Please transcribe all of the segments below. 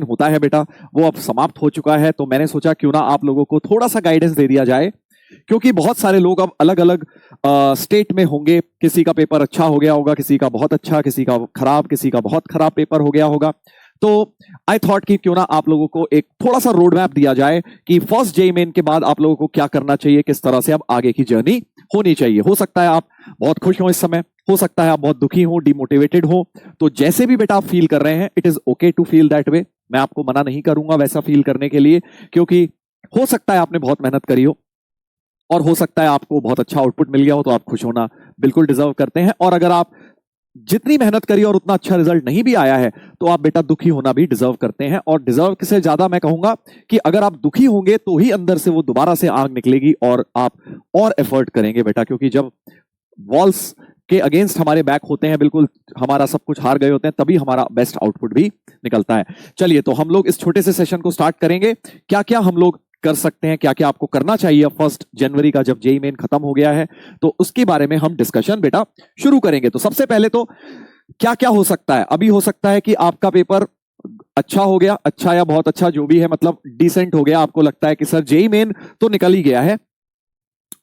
होता है बेटा वो अब समाप्त हो चुका है, तो मैंने सोचा क्यों ना आप लोगों को थोड़ा सा गाइडेंस दे दिया जाए, क्योंकि बहुत सारे लोग अब अलग अलग स्टेट में होंगे। किसी का पेपर अच्छा हो गया होगा, किसी का बहुत अच्छा, किसी का खराब, किसी का बहुत खराब पेपर हो गया होगा। तो आई थॉट कि क्यों ना आप लोगों को एक थोड़ा सा रोड मैप दिया जाए कि फर्स्ट जेईई मेन के बाद आप लोगों को क्या करना चाहिए, किस तरह से अब आगे की जर्नी होनी चाहिए। हो सकता है आप बहुत खुश हो इस समय, हो सकता है आप बहुत दुखी हो, डिमोटिवेटेड हो, तो जैसे भी बेटा आप फील कर रहे हैं, it is okay to feel that way. मैं आपको मना नहीं करूंगा वैसा फील करने के लिए, क्योंकि हो सकता है आपने बहुत मेहनत करी हो और हो सकता है आपको बहुत अच्छा आउटपुट मिल गया हो, तो आप खुश होना बिल्कुल डिजर्व करते हैं। और अगर आप जितनी मेहनत करी और उतना अच्छा रिजल्ट नहीं भी आया है, तो आप बेटा दुखी होना भी डिजर्व करते हैं। और डिजर्व से ज्यादा मैं कहूंगा कि अगर आप दुखी होंगे तो ही अंदर से वो दोबारा से आग निकलेगी और आप और एफर्ट करेंगे बेटा, क्योंकि जब वॉल्स के अगेंस्ट हमारे बैक होते हैं, बिल्कुल हमारा सब कुछ हार गए होते हैं, तभी हमारा बेस्ट आउटपुट भी निकलता है। चलिए, तो हम लोग इस छोटे से सेशन को स्टार्ट करेंगे। क्या क्या हम लोग कर सकते हैं, क्या क्या आपको करना चाहिए 1 जनवरी का जब जेईई मेन खत्म हो गया है, तो उसके बारे में हम डिस्कशन बेटा शुरू करेंगे। तो सबसे पहले तो क्या क्या हो सकता है, अभी हो सकता है कि आपका पेपर अच्छा हो गया, अच्छा या बहुत अच्छा जो भी है, मतलब डिसेंट हो गया। आपको लगता है कि सर जेईई मेन तो निकल ही गया है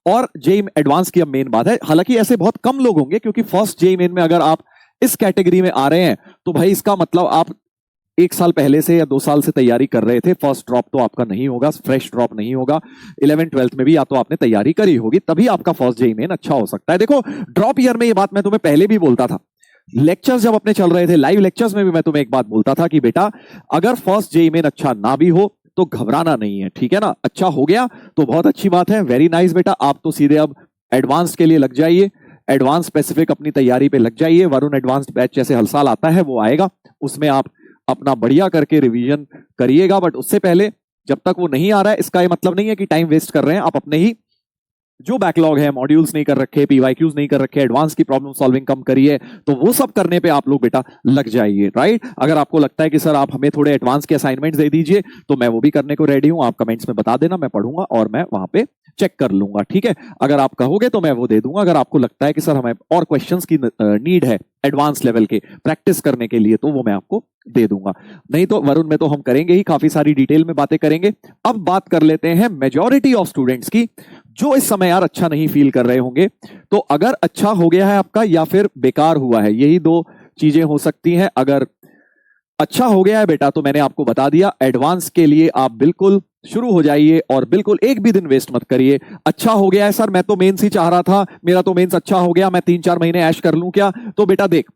और जेईई एडवांस की अब मेन बात है। हालांकि ऐसे बहुत कम लोग होंगे, क्योंकि फर्स्ट जेईई मेन में अगर आप इस कैटेगरी में आ रहे हैं तो भाई इसका मतलब आप 1 साल पहले से या 2 साल से तैयारी कर रहे थे। फर्स्ट ड्रॉप तो आपका नहीं होगा, फ्रेश ड्रॉप नहीं होगा। 11th-12th में भी या तो आपने तैयारी करी होगी, तभी आपका फर्स्ट जेईई मेन अच्छा हो सकता है। देखो, ड्रॉप ईयर में ये बात मैं तुम्हें पहले भी बोलता था, लेक्चर्स जब अपने चल रहे थे, लाइव लेक्चर्स में भी मैं तुम्हें एक बात बोलता था कि बेटा अगर फर्स्ट जेईई मेन अच्छा ना भी हो तो घबराना नहीं है, ठीक है ना। अच्छा हो गया तो बहुत अच्छी बात है, वेरी नाइस बेटा। आप तो सीधे अब एडवांस के लिए लग जाइए, एडवांस स्पेसिफिक अपनी तैयारी पे लग जाइए। वरुण एडवांस्ड बैच जैसे हर साल आता है वो आएगा, उसमें आप अपना बढ़िया करके रिवीजन करिएगा। बट उससे पहले जब तक वो नहीं आ रहा है, इसका ये मतलब नहीं है कि टाइम वेस्ट कर रहे हैं। आप अपने ही जो बैकलॉग है, मॉड्यूल्स नहीं कर रखे, पीवाईक्यूज नहीं कर रखे, एडवांस की प्रॉब्लम सॉल्विंग कम करिए, तो वो सब करने पे आप लोग बेटा लग जाइए, राइट। अगर आपको लगता है कि सर आप हमें थोड़े एडवांस के असाइनमेंट्स दे दीजिए, तो मैं वो भी करने को रेडी हूं। आप कमेंट्स में बता देना, मैं पढ़ूंगा और मैं वहां पे चेक कर लूंगा, ठीक है। अगर आप कहोगे तो मैं वो दे दूंगा। अगर आपको लगता है कि सर हमें और क्वेश्चंस की नीड है एडवांस लेवल के प्रैक्टिस करने के लिए, तो वो मैं आपको दे दूंगा। नहीं तो वरुण में तो हम करेंगे ही, काफी सारी डिटेल में बातें करेंगे। अब बात कर लेते हैं मेजॉरिटी ऑफ स्टूडेंट्स की, जो इस समय यार अच्छा नहीं फील कर रहे होंगे। तो अगर अच्छा हो गया है आपका या फिर बेकार हुआ है, यही 2 चीजें हो सकती हैं। अगर अच्छा हो गया है बेटा, तो मैंने आपको बता दिया, एडवांस के लिए आप बिल्कुल शुरू हो जाइए और बिल्कुल एक भी दिन वेस्ट मत करिए। अच्छा हो गया है सर, मैं तो मेंस ही चाह रहा था, मेरा तो मेंस अच्छा हो गया, मैं 3-4 महीने ऐश कर लूं क्या? तो बेटा देख,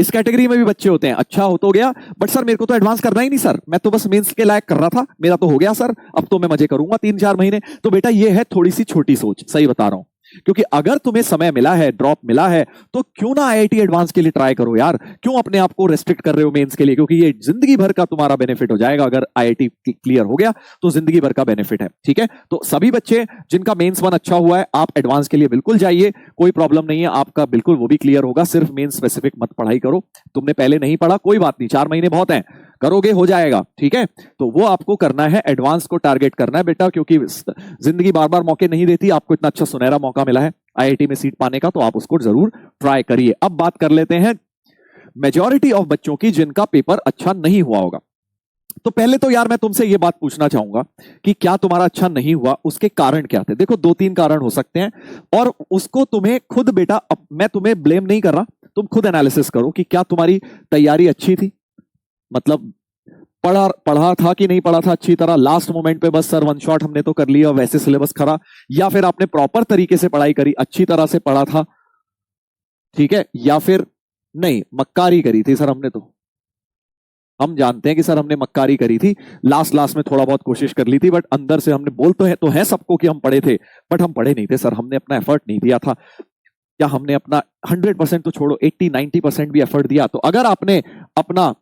इस कैटेगरी में भी बच्चे होते हैं, अच्छा हो तो गया, बट सर मेरे को तो एडवांस करना ही नहीं सर, मैं तो बस मेंस के लायक कर रहा था, मेरा तो हो गया सर, अब तो मैं मजे करूंगा 3-4 महीने। तो बेटा ये है थोड़ी सी छोटी सोच, सही बता रहा हूं। क्योंकि अगर तुम्हें समय मिला है, ड्रॉप मिला है, तो क्यों ना आईआईटी एडवांस के लिए ट्राई करो यार। क्यों अपने आप को रेस्ट्रिक्ट कर रहे हो मेंस के लिए? क्योंकि ये जिंदगी भर का तुम्हारा बेनिफिट हो जाएगा। अगर आईआईटी क्लियर हो गया तो जिंदगी भर का बेनिफिट है, ठीक है। तो सभी बच्चे जिनका मेंस 1 अच्छा हुआ है, आप एडवांस के लिए बिल्कुल जाइए, कोई प्रॉब्लम नहीं है, आपका बिल्कुल वो भी क्लियर होगा। सिर्फ मेंस स्पेसिफिक मत पढ़ाई करो। तुमने पहले नहीं पढ़ा, कोई बात नहीं, 4 महीने बहुत हैं, करोगे हो जाएगा, ठीक है। तो वो आपको करना है, एडवांस को टारगेट करना है बेटा, क्योंकि जिंदगी बार बार मौके नहीं देती। आपको इतना अच्छा सुनहरा मौका मिला है आईआईटी में सीट पाने का, तो आप उसको जरूर ट्राई करिए। अब बात कर लेते हैं मेजॉरिटी ऑफ बच्चों की जिनका पेपर अच्छा नहीं हुआ होगा। तो पहले तो यार मैं तुमसे ये बात पूछना चाहूंगा कि क्या तुम्हारा अच्छा नहीं हुआ, उसके कारण क्या थे? देखो 2-3 कारण हो सकते हैं, और उसको तुम्हें खुद बेटा, मैं तुम्हें ब्लेम नहीं कर रहा, तुम खुद एनालिसिस करो कि क्या तुम्हारी तैयारी अच्छी थी, मतलब पढ़ा था कि नहीं पढ़ा था अच्छी तरह, लास्ट मोमेंट पे बस सर 1 शॉट हमने तो कर लिया वैसे सिलेबस खरा, या फिर आपने प्रॉपर तरीके से पढ़ाई करी, अच्छी तरह से पढ़ा था, ठीक है, या फिर नहीं मक्कारी करी थी सर हमने। तो हम जानते हैं कि सर हमने मक्कारी करी थी, लास्ट लास्ट में थोड़ा बहुत कोशिश कर ली थी, बट अंदर से हमने बोल तो है सबको कि हम पढ़े थे, बट हम पढ़े नहीं थे सर, हमने अपना एफर्ट नहीं दिया था। क्या हमने अपना 100% तो छोड़ो, 80-90% भी एफर्ट दिया? तो अगर आपने अपना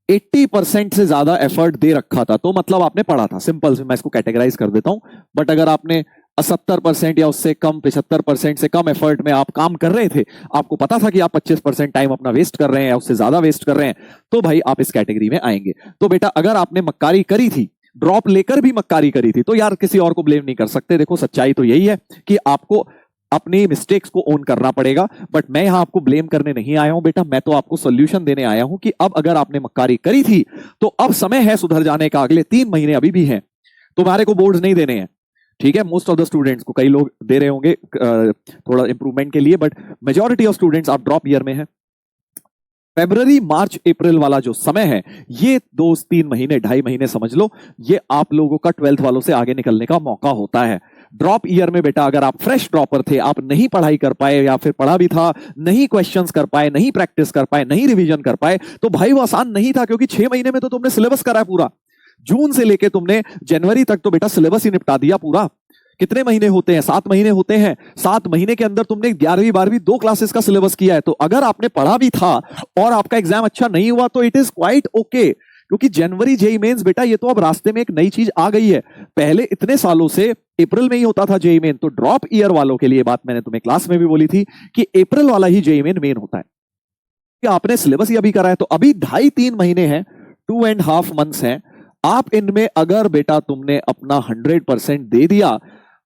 80% से ज्यादा एफर्ट दे रखा था, तो मतलब आपने पढ़ा था, सिंपल से मैं इसको कैटेगराइज कर देता हूं। बट अगर आपने 70% या उससे कम, 75% से कम एफर्ट में आप काम कर रहे थे, आपको पता था कि आप 25% टाइम अपना वेस्ट कर रहे हैं या उससे ज्यादा वेस्ट कर रहे हैं, तो भाई आप इस कैटेगरी में आएंगे। तो बेटा अगर आपने मक्कारी करी थी, ड्रॉप लेकर भी मक्कारी करी थी, तो यार किसी और को ब्लेम नहीं कर सकते। देखो सच्चाई तो यही है कि आपको अपनी मिस्टेक्स को ओन करना पड़ेगा। बट मैं यहां आपको ब्लेम करने नहीं आया हूं बेटा, मैं तो आपको सोल्यूशन देने आया हूं कि अब अगर आपने मक्कारी करी थी तो अब समय है सुधर जाने का। अगले 3 महीने अभी भी हैं, तुम्हारे को बोर्ड्स नहीं देने हैं, ठीक है। मोस्ट ऑफ द स्टूडेंट्स को, कई लोग दे रहे होंगे थोड़ा इंप्रूवमेंट के लिए, बट मेजॉरिटी ऑफ स्टूडेंट्स आप ड्रॉप ईयर में है। फरवरी मार्च अप्रैल वाला जो समय है, ये 2-3 महीने 2.5 महीने समझ लो, ये आप लोगों का 12th वालों से आगे निकलने का मौका होता है। ड्रॉप ईयर में बेटा अगर आप फ्रेश ड्रॉपर थे, आप नहीं पढ़ाई कर पाए या फिर पढ़ा भी था, नहीं क्वेश्चंस कर पाए, नहीं प्रैक्टिस कर पाए, नहीं रिवीजन कर पाए, तो भाई वो आसान नहीं था, क्योंकि 6 महीने में तो तुमने सिलेबस करा है पूरा। जून से लेके तुमने जनवरी तक तो बेटा सिलेबस ही निपटा दिया पूरा। कितने महीने होते हैं? 7 महीने होते हैं। 7 महीने के अंदर तुमने 11वीं 12वीं 2 क्लासेस का सिलेबस किया है। तो अगर आपने पढ़ा भी था और आपका एग्जाम अच्छा नहीं हुआ तो इट इज क्वाइट ओके, क्योंकि जनवरी जेई मेंस बेटा ये तो अब रास्ते में एक नई चीज आ गई है। पहले इतने सालों से अप्रैल में ही होता था जेई मेन। तो ड्रॉप ईयर वालों के लिए बात मैंने तुम्हें क्लास में भी बोली थी कि अप्रैल वाला ही जेई मेन होता है, कि आपने सिलेबस ही अभी करा है। तो अभी 2.5-3 महीने हैं, 2.5 मंथ्स हैं। आप इनमें अगर बेटा तुमने अपना 100% दे दिया,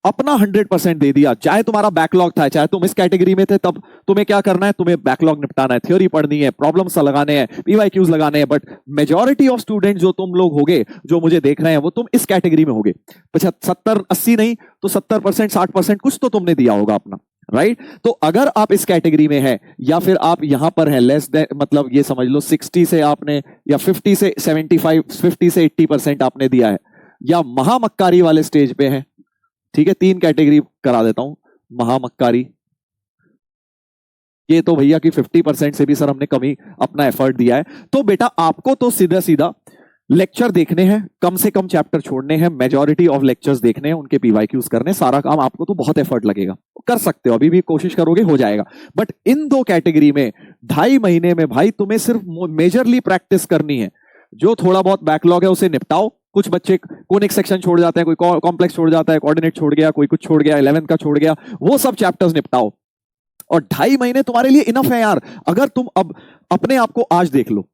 अपना 100% दे दिया, चाहे तुम्हारा बैकलॉग था, चाहे तुम इस कैटेगरी में थे, तब तुम्हें क्या करना है? तुम्हें बैकलॉग निपटाना है, थ्योरी पढ़नी है, प्रॉब्लम्स लगाने हैं, पीवाईक्यूज लगाने हैं। बट मेजॉरिटी ऑफ स्टूडेंट जो तुम लोग होगे, जो मुझे देख रहे हैं, वो तुम इस कैटेगरी में होगे। 70-80 नहीं तो 70%, 60% कुछ तो तुमने दिया होगा अपना, राइट? तो अगर आप इस कैटेगरी में है या फिर आप यहां पर है लेस देन, मतलब ये समझ लो 60 से आपने, या 50 से 75, 50 से 80% आपने दिया है, या महामक्कारी वाले स्टेज पे है, ठीक है। 3 कैटेगरी करा देता हूं। महामक्कारी, ये तो भैया कि 50% से भी सर हमने कमी अपना एफर्ट दिया है। तो बेटा आपको तो सीधा सीधा लेक्चर देखने हैं, कम से कम चैप्टर छोड़ने हैं, मेजॉरिटी ऑफ लेक्चर्स देखने हैं, उनके पीवाईक्यूज करने, सारा काम आपको तो बहुत एफर्ट लगेगा, कर सकते हो, अभी भी कोशिश करोगे हो जाएगा। बट इन 2 कैटेगरी में 2.5 महीने में भाई तुम्हें सिर्फ मेजरली प्रैक्टिस करनी है। जो थोड़ा बहुत बैकलॉग है उसे निपटाओ। कुछ बच्चे कोनिक सेक्शन छोड़ जाते हैं, कोई कॉम्प्लेक्स छोड़ जाता है, कोऑर्डिनेट छोड़ गया, कोई कुछ छोड़ गया, 11th का छोड़ गया, वो सब चैप्टर्स निपटाओ। और 2.5 महीने तुम्हारे लिए इनफ है यार। अगर तुम अब अपने आप को आज देख लो,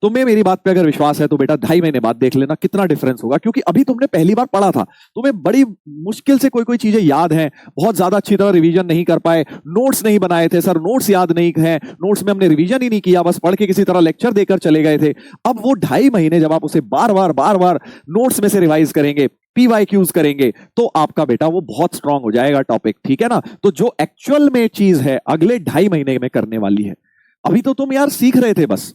तुम्हें मेरी बात पे अगर विश्वास है तो बेटा 2.5 महीने बाद देख लेना कितना डिफरेंस होगा। क्योंकि अभी तुमने पहली बार पढ़ा था, तुम्हें बड़ी मुश्किल से कोई कोई चीजें याद हैं, बहुत ज्यादा अच्छी तरह रिवीजन नहीं कर पाए, नोट्स नहीं बनाए थे, सर नोट्स याद नहीं है, नोट्स में हमने रिवीजन ही नहीं किया, बस पढ़ के किसी तरह लेक्चर देकर चले गए थे। अब वो 2.5 महीने जब आप उसे बार बार नोट्स में से रिवाइज करेंगे, पीवाईक्यूज करेंगे, तो आपका बेटा वो बहुत स्ट्रांग हो जाएगा टॉपिक, ठीक है ना। तो जो एक्चुअल में चीज है अगले 2.5 महीने में करने वाली है। अभी तो तुम यार सीख रहे थे, बस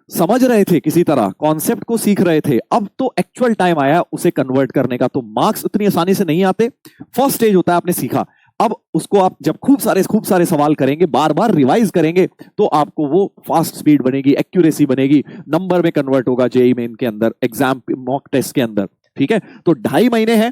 समझ रहे थे, किसी तरह कॉन्सेप्ट को सीख रहे थे। अब तो एक्चुअल टाइम आया उसे कन्वर्ट करने का। तो मार्क्स उतनी आसानी से नहीं आते। फर्स्ट स्टेज होता है आपने सीखा, अब उसको आप जब खूब सारे सवाल करेंगे, बार बार रिवाइज करेंगे, तो आपको वो फास्ट स्पीड बनेगी, एक्यूरेसी बनेगी, नंबर में कन्वर्ट होगा जेईई मेन के अंदर, एग्जाम मॉक टेस्ट के अंदर, ठीक है। तो 2.5 महीने हैं।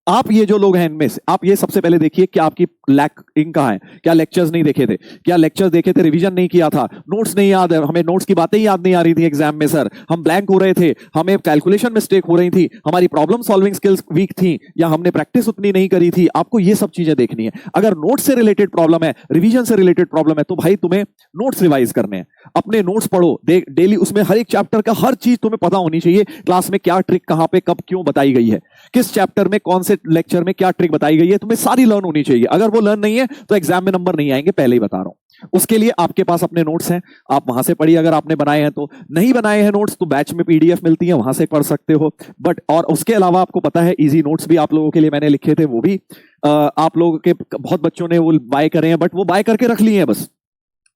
आप ये जो लोग हैं इनमें से, आप ये सबसे पहले देखिए कि आपकी लैकिंग कहां है। क्या लेक्चर्स नहीं देखे थे? क्या लेक्चर्स देखे थे, रिवीजन नहीं किया था, नोट्स नहीं याद है, हमें नोट्स की बातें ही याद नहीं आ रही थी एग्जाम में सर, हम ब्लैंक हो रहे थे, हमें कैलकुलेशन मिस्टेक हो रही थी, हमारी प्रॉब्लम सॉल्विंग स्किल्स वीक थी, या हमने प्रैक्टिस उतनी नहीं करी थी। आपको ये सब चीजें देखनी है। अगर नोट्स से रिलेटेड प्रॉब्लम है, रिवीजन से रिलेटेड प्रॉब्लम है, तो भाई तुम्हें नोट्स रिवाइज करने हैं, अपने नोट्स पढ़ो डेली, उसमें हर एक चैप्टर का हर चीज तुम्हें पता होनी चाहिए। क्लास में क्या ट्रिक कहां पे कब क्यों बताई गई है, किस चैप्टर में कौन से लेक्चर में क्या ट्रिक बताई गई है, तुम्हें सारी लर्न होनी चाहिए। अगर वो लर्न नहीं है तो एग्जाम में नंबर नहीं आएंगे, पहले ही बता रहा हूं। उसके लिए आपके पास अपने नोट्स हैं, आप वहां से पढ़िए। अगर आपने बनाए हैं तो, नहीं बनाए हैं नोट्स तो बैच में पीडीएफ मिलती है, वहां से पढ़ सकते हो। बट और उसके अलावा आपको पता है इजी नोट्स भी आप लोगों के लिए मैंने लिखे थे, वो भी आप लोगों के बहुत बच्चों ने वो बाय करे हैं, बट वो बाय करके रख लिए हैं, बस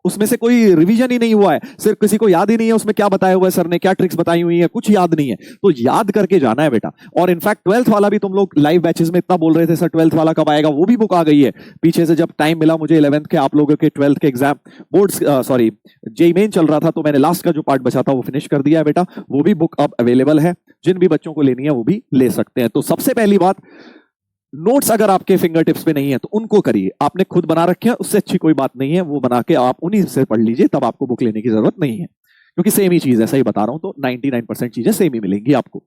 उसमें से कोई रिवीजन ही नहीं हुआ है, सिर्फ किसी को याद ही नहीं है उसमें क्या बताया हुआ है सर ने, क्या ट्रिक्स बताई हुई है, कुछ याद नहीं है। तो याद करके जाना है बेटा। और इनफैक्ट 12th वाला भी, तुम लोग लाइव बैचेस में इतना बोल रहे थे सर 12th वाला कब आएगा, वो भी बुक आ गई है पीछे से। जब टाइम मिला मुझे 11th के, आप लोगों के 12th के exam boards, sorry JEE main चल रहा था, तो मैंने लास्ट का जो पार्ट बचा था वो फिनिश कर दिया है बेटा। वो भी बुक अब अवेलेबल है, जिन भी बच्चों को लेनी है वो भी ले सकते हैं। तो सबसे पहली बात, नोट्स अगर आपके फिंगर टिप्स पे नहीं है तो उनको करिए। आपने खुद बना रखे हैं, उससे अच्छी कोई बात नहीं है, वो बना के आप उन्हीं से पढ़ लीजिए, तब आपको बुक लेने की जरूरत नहीं है, क्योंकि सेम ही चीज है, सही बता रहा हूं। तो 99% चीजें सेम ही मिलेंगी आपको।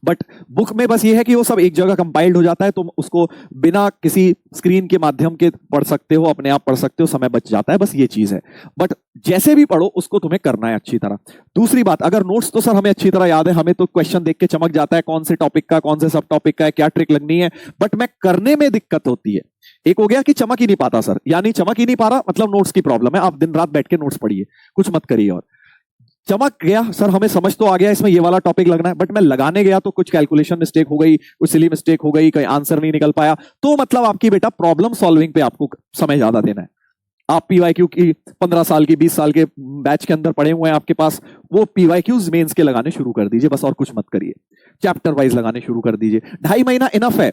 बट बुक में बस ये है कि वो सब एक जगह कंपाइल्ड हो जाता है, तुम उसको बिना किसी स्क्रीन के माध्यम के पढ़ सकते हो, अपने आप पढ़ सकते हो, समय बच जाता है, बस ये चीज है। बट जैसे भी पढ़ो उसको तुम्हें करना है अच्छी तरह। दूसरी बात, अगर नोट्स तो सर हमें अच्छी तरह याद है, हमें तो क्वेश्चन देख के चमक जाता है कौन से टॉपिक का, कौन से सब टॉपिक का है, क्या ट्रिक लगनी है, बट मैं करने में दिक्कत होती है। एक हो गया कि चमक ही नहीं पाता सर, यानी चमक ही नहीं पा रहा मतलब नोट्स की प्रॉब्लम है, आप दिन रात बैठ के नोट्स पढ़िए, कुछ मत करिए। और चमक गया सर, हमें समझ तो आ गया इसमें ये वाला टॉपिक लगना है, बट मैं लगाने गया तो कुछ कैलकुलेशन मिस्टेक हो गई, कुछ सिली मिस्टेक हो गई, कहीं आंसर नहीं निकल पाया, तो मतलब आपकी बेटा प्रॉब्लम सॉल्विंग पे आपको समय ज्यादा देना है। आप पीवाईक्यू की 15 साल की 20 साल के बैच के अंदर पढ़े हुए हैं आपके पास, वो पीवाईक्यूज मेंस के लगाने शुरू कर दीजिए बस, और कुछ मत करिए। चैप्टर वाइज लगाने शुरू कर दीजिए। 2.5 महीना इनफ है।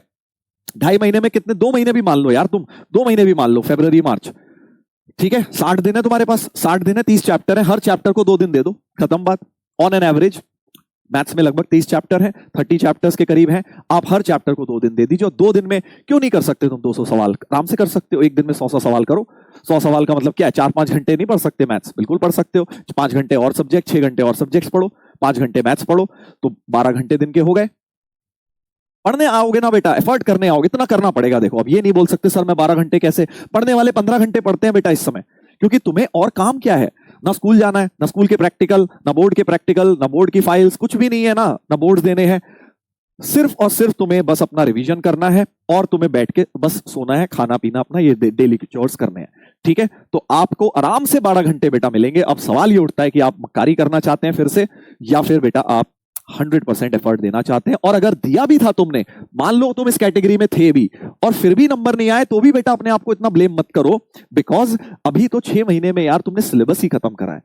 2.5 महीने में कितने, 2 महीने भी मान लो यार तुम, 2 महीने भी मान लो, फरवरी मार्च, ठीक है, 60 दिन है तुम्हारे पास, 60 दिन है, 30 चैप्टर है, हर चैप्टर को 2 दिन दे दो, खत्म बात। ऑन एन एवरेज मैथ्स में लगभग 30 चैप्टर है, 30 चैप्टर्स के करीब हैं, आप हर चैप्टर को 2 दिन दे दीजिए। और 2 दिन में क्यों नहीं कर सकते तुम 200 सवाल, आराम से कर सकते हो। एक दिन में 100 सवाल करो। 100 सवाल का मतलब क्या है, 4-5 घंटे नहीं पढ़ सकते मैथ्स, बिल्कुल पढ़ सकते हो। 5 घंटे और सब्जेक्ट, 6 घंटे और सब्जेक्ट्स पढ़ो, 5 घंटे मैथ्स पढ़ो, तो 12 घंटे दिन के हो गए। पढ़ने आओगे ना बेटा, एफर्ट करने आओगे, इतना करना पड़ेगा। देखो अब ये नहीं बोल सकते सर मैं 12 घंटे कैसे, पढ़ने वाले 15 घंटे पढ़ते हैं बेटा इस समय, क्योंकि तुम्हें और काम क्या है, ना स्कूल जाना है, ना स्कूल के प्रैक्टिकल, ना बोर्ड के प्रैक्टिकल, ना बोर्ड की फाइल्स, कुछ भी नहीं है ना बोर्ड्स देने हैं। सिर्फ और सिर्फ तुम्हें बस अपना रिवीजन करना है और तुम्हें बैठ के बस सोना है, खाना पीना अपना ये डेली के चोर्स करने हैं, ठीक है। तो आपको आराम से 12 घंटे बेटा मिलेंगे। अब सवाल ये उठता है कि आप मक्कारी करना चाहते हैं फिर से, या फिर बेटा आप 100% एफर्ट देना चाहते हैं। और अगर दिया भी था तुमने, मान लो तुम इस कैटेगरी में थे भी और फिर भी नंबर नहीं आए, तो भी बेटा अपने आप को इतना ब्लेम मत करो, बिकॉज अभी तो 6 महीने में यार तुमने सिलेबस ही खत्म करा है।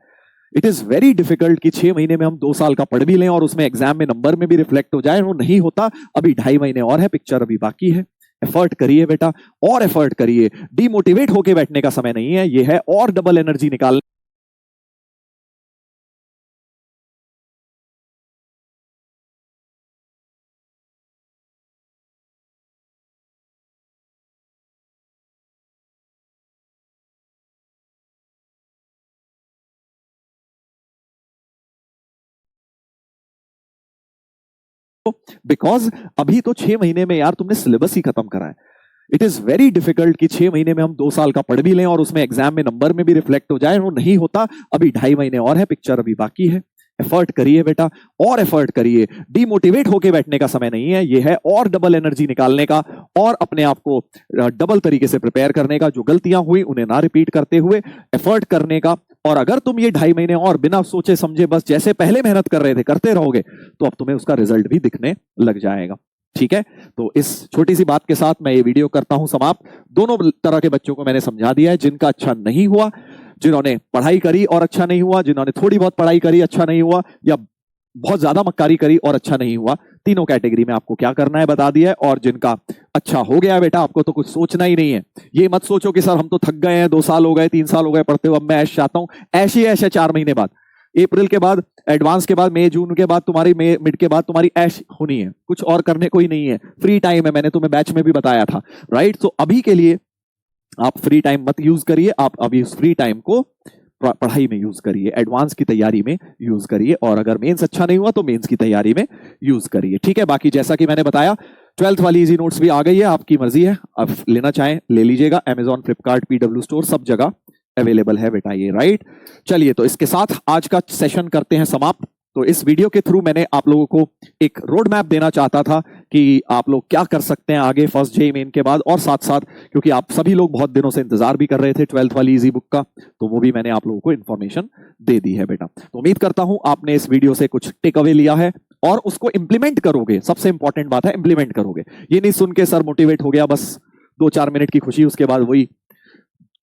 इट इज वेरी डिफिकल्ट कि 6 महीने में हम 2 साल का पढ़ भी लें और उसमें एग्जाम में नंबर में भी रिफ्लेक्ट हो जाए, वो नहीं होता। अभी 2.5 महीने और है, पिक्चर अभी बाकी है। एफर्ट करिए बेटा, और एफर्ट करिए, डीमोटिवेट होके बैठने का समय नहीं है, ये है और डबल एनर्जी निकाल। बिकॉज अभी तो 6 महीने में यार तुमने सिलेबस ही खत्म करा है। इट इज वेरी डिफिकल्ट कि 6 महीने में हम 2 साल का पढ़ भी लें और उसमें एग्जाम में नंबर में भी रिफ्लेक्ट हो जाए, वो नहीं होता। अभी 2.5 महीने और है, पिक्चर अभी बाकी है। एफर्ट करिए बेटा, और एफर्ट करिए, डीमोटिवेट होके बैठने का समय नहीं है, ये है और डबल एनर्जी निकालने का और अपने आप को डबल तरीके से प्रिपेयर करने का। जो गलतियां हुई उन्हें ना रिपीट करते हुए एफर्ट करने का। और अगर तुम ये 2.5 महीने और बिना सोचे समझे बस जैसे पहले मेहनत कर रहे थे करते रहोगे, तो अब तुम्हें उसका रिजल्ट भी दिखने लग जाएगा, ठीक है। तो इस छोटी सी बात के साथ मैं ये वीडियो करता हूं समाप्त। दोनों तरह के बच्चों को मैंने समझा दिया है, जिनका अच्छा नहीं हुआ, जिन्होंने पढ़ाई करी और अच्छा नहीं हुआ, जिन्होंने थोड़ी बहुत पढ़ाई करी अच्छा नहीं हुआ, या बहुत ज्यादा मक्कारी करी और अच्छा नहीं हुआ, तीनों कैटेगरी में आपको क्या करना है बता दिया है। और जिनका अच्छा हो गया बेटा, आपको तो कुछ सोचना ही नहीं है। ये मत सोचो कि सर हम तो थक गए हैं, 2 साल हो गए, 3 साल हो गए पढ़ते हुए, अब मैं ऐश चाहता हूं। ऐश ही ऐश है 4 महीने बाद, अप्रैल के बाद, एडवांस के बाद, मई जून के बाद तुम्हारी, मई मिड के बाद तुम्हारी ऐश होनी है, कुछ और करने को ही नहीं है। फ्री टाइम है, मैंने तुम्हें बैच में भी बताया था, राइट। तो अभी के लिए आप फ्री टाइम मत यूज करिए, आप अभी उस फ्री टाइम को पढ़ाई में यूज करिए, एडवांस की तैयारी में यूज करिए, और अगर मेंस अच्छा नहीं हुआ तो मेंस की तैयारी में यूज करिए, ठीक है। बाकी जैसा कि मैंने बताया 12th वाली इजी नोट्स भी आ गई है, आपकी मर्जी है, आप लेना चाहें ले लीजिएगा। Amazon, फ्लिपकार्ट, PW स्टोर सब जगह अवेलेबल है बेटा ये, राइट। चलिए, तो इसके साथ आज का सेशन करते हैं समाप्त। तो इस वीडियो के थ्रू मैंने आप लोगों को एक रोड मैप देना चाहता था कि आप लोग क्या कर सकते हैं आगे फर्स्ट जेईई मेन के बाद, और साथ साथ क्योंकि आप सभी लोग बहुत दिनों से इंतजार भी कर रहे थे 12th वाली इजी बुक का, तो वो भी मैंने आप लोगों को इन्फॉर्मेशन दे दी है बेटा। तो उम्मीद करता हूं आपने इस वीडियो से कुछ टेक अवे लिया है और उसको इंप्लीमेंट करोगे। सबसे इंपॉर्टेंट बात है इंप्लीमेंट करोगे। ये नहीं सुन के सर मोटिवेट हो गया, बस 2-4 मिनट की खुशी, उसके बाद वही।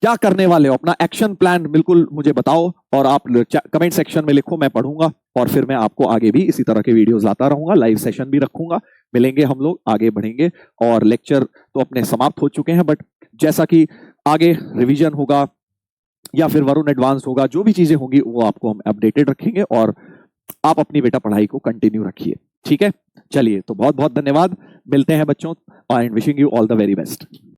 क्या करने वाले हो, अपना एक्शन प्लान बिल्कुल मुझे बताओ, और आप कमेंट सेक्शन में लिखो, मैं पढ़ूंगा और फिर मैं आपको आगे भी इसी तरह के वीडियोस लाता रहूंगा, लाइव सेशन भी रखूंगा। मिलेंगे हम लोग, आगे बढ़ेंगे। और लेक्चर तो अपने समाप्त हो चुके हैं, बट जैसा कि आगे रिवीजन होगा या फिर वरुण एडवांस होगा, जो भी चीजें होंगी वो आपको हम अपडेटेड रखेंगे, और आप अपनी बेटा पढ़ाई को कंटिन्यू रखिए, ठीक है। चलिए, तो बहुत बहुत धन्यवाद, मिलते हैं बच्चों, and wishing you all the very best.